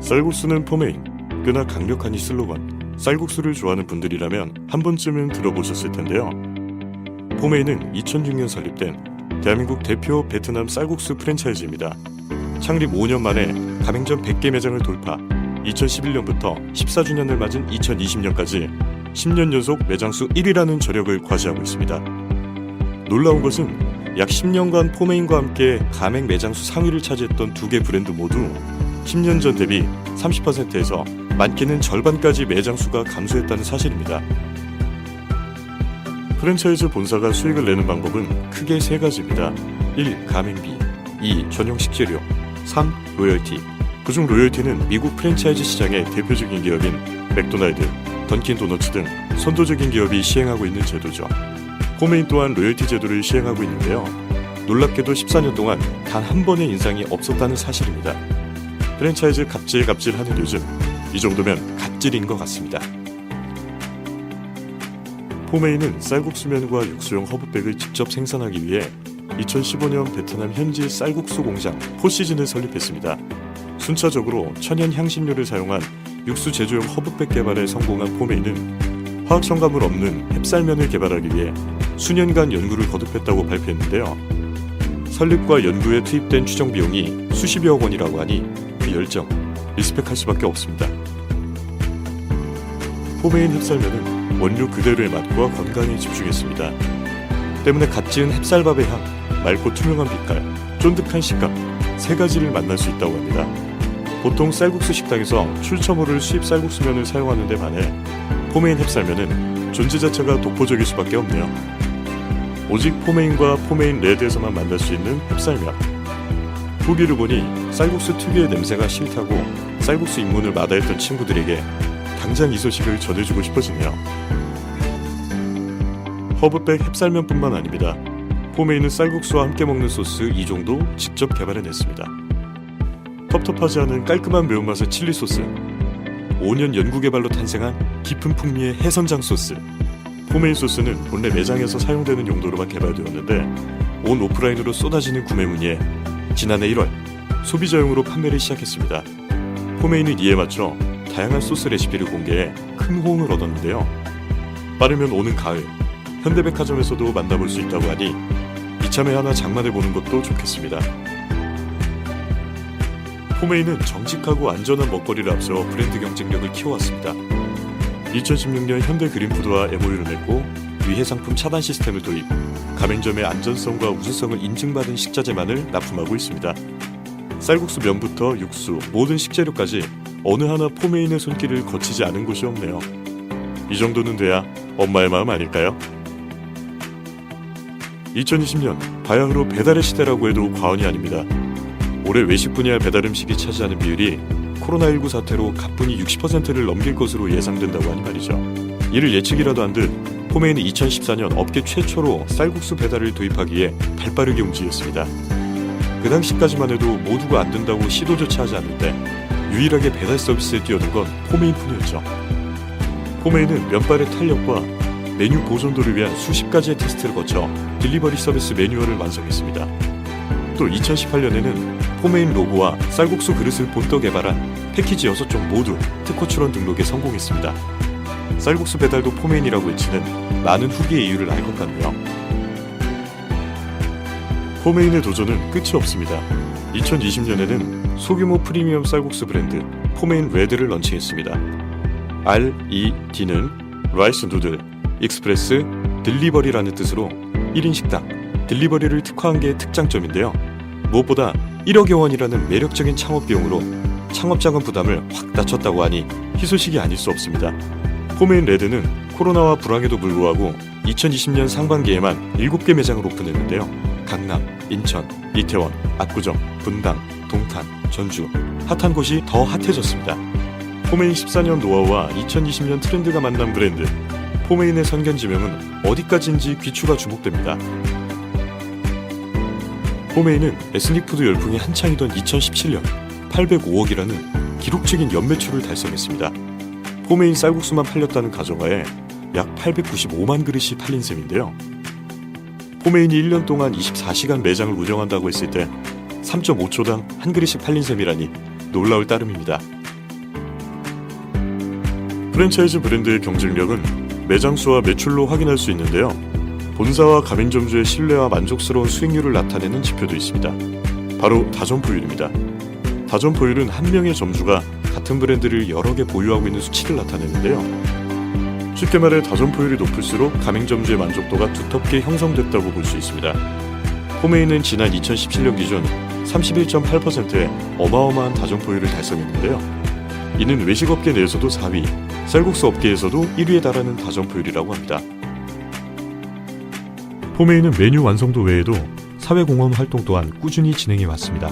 쌀국수는 포메인, 꽤나 강력한 이 슬로건, 쌀국수를 좋아하는 분들이라면 한 번쯤은 들어보셨을 텐데요. 포메인은 2006년 설립된 대한민국 대표 베트남 쌀국수 프랜차이즈입니다. 창립 5년 만에 가맹점 100개 매장을 돌파, 2011년부터 14주년을 맞은 2020년까지 10년 연속 매장수 1위라는 저력을 과시하고 있습니다. 놀라운 것은 약 10년간 포메인과 함께 가맹 매장수 상위를 차지했던 두 개 브랜드 모두 10년 전 대비 30%에서 많게는 절반까지 매장수가 감소했다는 사실입니다. 프랜차이즈 본사가 수익을 내는 방법은 크게 세 가지입니다. 1. 가맹비, 2. 전용 식재료, 3. 로열티. 그중 로열티는 미국 프랜차이즈 시장의 대표적인 기업인 맥도날드, 던킨 도너츠 등 선도적인 기업이 시행하고 있는 제도죠. 포메인 또한 로열티 제도를 시행하고 있는데요. 놀랍게도 14년 동안 단 한 번의 인상이 없었다는 사실입니다. 프랜차이즈 갑질하는 요즘, 이 정도면 갑질인 것 같습니다. 포메인은 쌀국수면과 육수용 허브백을 직접 생산하기 위해 2015년 베트남 현지 쌀국수 공장 포시즌을 설립했습니다. 순차적으로 천연 향신료를 사용한 육수 제조용 허브백 개발에 성공한 포메인은 화학 첨가물 없는 햅쌀면을 개발하기 위해 수년간 연구를 거듭했다고 발표했는데요. 설립과 연구에 투입된 추정 비용이 수십여억 원이라고 하니 그 열정, 리스펙할 수밖에 없습니다. 포메인 햅쌀면은 원료 그대로의 맛과 건강에 집중했습니다. 때문에 갓 지은 햅쌀밥의 향, 맑고 투명한 빛깔, 쫀득한 식감 세 가지를 만날 수 있다고 합니다. 보통 쌀국수 식당에서 출처모를 수입 쌀국수면을 사용하는 데 반해 포메인 햅쌀면은 존재 자체가 독보적일 수밖에 없네요. 오직 포메인과 포메인 레드에서만 만날 수 있는 햅쌀면. 후기를 보니 쌀국수 특유의 냄새가 싫다고 쌀국수 입문을 마다했던 친구들에게 당장 이 소식을 전해주고 싶어지네요. 허브백 햅쌀면뿐만 아닙니다. 포메인은 쌀국수와 함께 먹는 소스 2종도 직접 개발해냈습니다. 텁텁하지 않은 깔끔한 매운맛의 칠리 소스, 5년 연구 개발로 탄생한 깊은 풍미의 해선장 소스. 포메인 소스는 본래 매장에서 사용되는 용도로만 개발되었는데 온 오프라인으로 쏟아지는 구매 문의에 지난해 1월 소비자용으로 판매를 시작했습니다. 포메인은 이에 맞춰 다양한 소스 레시피를 공개해 큰 호응을 얻었는데요. 빠르면 오는 가을 현대백화점에서도 만나볼 수 있다고 하니 이참에 하나 장만해보는 것도 좋겠습니다. 포메인은 정직하고 안전한 먹거리를 앞서 브랜드 경쟁력을 키워왔습니다. 2016년 현대 그린푸드와 MOU를 맺고 위해 상품 차단 시스템을 도입, 가맹점의 안전성과 우수성을 인증받은 식자재만을 납품하고 있습니다. 쌀국수 면부터 육수, 모든 식재료까지 어느 하나 포메인의 손길을 거치지 않은 곳이 없네요. 이 정도는 돼야 엄마의 마음 아닐까요? 2020년 바야흐로 배달의 시대라고 해도 과언이 아닙니다. 올해 외식 분야 배달 음식이 차지하는 비율이 코로나19 사태로 가뿐히 60%를 넘길 것으로 예상된다고 하니 말이죠. 이를 예측이라도 한 듯 포메인은 2014년 업계 최초로 쌀국수 배달을 도입하기에 발빠르게 움직였습니다. 그 당시까지만 해도 모두가 안 된다고 시도조차 하지 않을 때 유일하게 배달 서비스에 뛰어든 건 포메인뿐이었죠. 포메인은 면발의 탄력과 메뉴 보존도를 위한 수십 가지의 테스트를 거쳐 딜리버리 서비스 매뉴얼을 완성했습니다. 또 2018년에는 포메인 로고와 쌀국수 그릇을 본떠 개발한 패키지 6종 모두 특허 출원 등록에 성공했습니다. 쌀국수 배달도 포메인이라고 외치는 많은 후기의 이유를 알 것 같네요. 포메인의 도전은 끝이 없습니다. 2020년에는 소규모 프리미엄 쌀국수 브랜드 포메인 레드를 런칭했습니다. RED는 라이스 누들, 익스프레스, 딜리버리라는 뜻으로 1인 식당, 딜리버리를 특화한 게 특장점인데요. 무엇보다 1억여 원이라는 매력적인 창업 비용으로 창업자금 부담을 확 낮췄다고 하니 희소식이 아닐 수 없습니다. 포메인 레드는 코로나와 불황에도 불구하고 2020년 상반기에만 7개 매장을 오픈했는데요. 강남, 인천, 이태원, 압구정, 분당, 동탄, 전주, 핫한 곳이 더 핫해졌습니다. 포메인 14년 노하우와 2020년 트렌드가 만난 브랜드 포메인의 선견지명은 어디까지인지 귀추가 주목됩니다. 포메인은 에스닉푸드 열풍이 한창이던 2017년 805억이라는 기록적인 연매출을 달성했습니다. 포메인 쌀국수만 팔렸다는 가정하에 약 895만 그릇이 팔린 셈인데요. 포메인이 1년 동안 24시간 매장을 운영한다고 했을 때 3.5초당 한 그릇씩 팔린 셈이라니 놀라울 따름입니다. 프랜차이즈 브랜드의 경쟁력은 매장 수와 매출로 확인할 수 있는데요. 본사와 가맹점주의 신뢰와 만족스러운 수익률을 나타내는 지표도 있습니다. 바로 다점포율입니다. 다점포율은 한 명의 점주가 같은 브랜드를 여러 개 보유하고 있는 수치를 나타내는데요. 쉽게 말해 다점포율이 높을수록 가맹점주의 만족도가 두텁게 형성됐다고 볼 수 있습니다. 포메인은 지난 2017년 기준 31.8%의 어마어마한 다점포율을 달성했는데요. 이는 외식업계 내에서도 4위, 쌀국수 업계에서도 1위에 달하는 다점포율이라고 합니다. 포메인은 메뉴 완성도 외에도 사회공헌 활동 또한 꾸준히 진행해 왔습니다.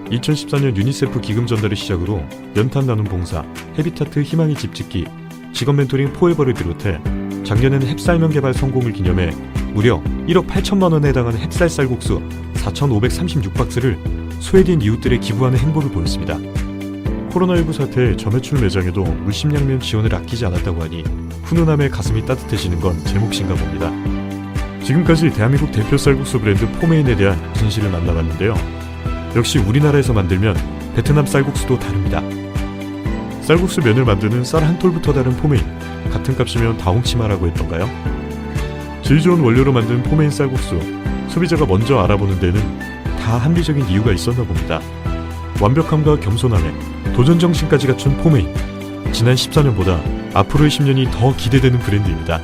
2014년 유니세프 기금 전달을 시작으로 연탄 나눔 봉사, 헤비타트 희망의 집 짓기, 직업 멘토링 포에버를 비롯해 작년에는 햅쌀면 개발 성공을 기념해 무려 1억 8천만 원에 해당하는 햅쌀 쌀국수 4,536박스를 소외된 이웃들에 기부하는 행보를 보였습니다. 코로나19 사태에 저매출 매장에도 물심양면 지원을 아끼지 않았다고 하니 훈훈함에 가슴이 따뜻해지는 건 제 몫인가 봅니다. 지금까지 대한민국 대표 쌀국수 브랜드 포메인에 대한 진실을 만나봤는데요. 역시 우리나라에서 만들면 베트남 쌀국수도 다릅니다. 쌀국수 면을 만드는 쌀 한 톨부터 다른 포메인, 같은 값이면 다 옹치마라고 했던가요? 질 좋은 원료로 만든 포메인 쌀국수, 소비자가 먼저 알아보는 데는 다 합리적인 이유가 있었나 봅니다. 완벽함과 겸손함에 도전정신까지 갖춘 포메인, 지난 14년보다 앞으로의 10년이 더 기대되는 브랜드입니다.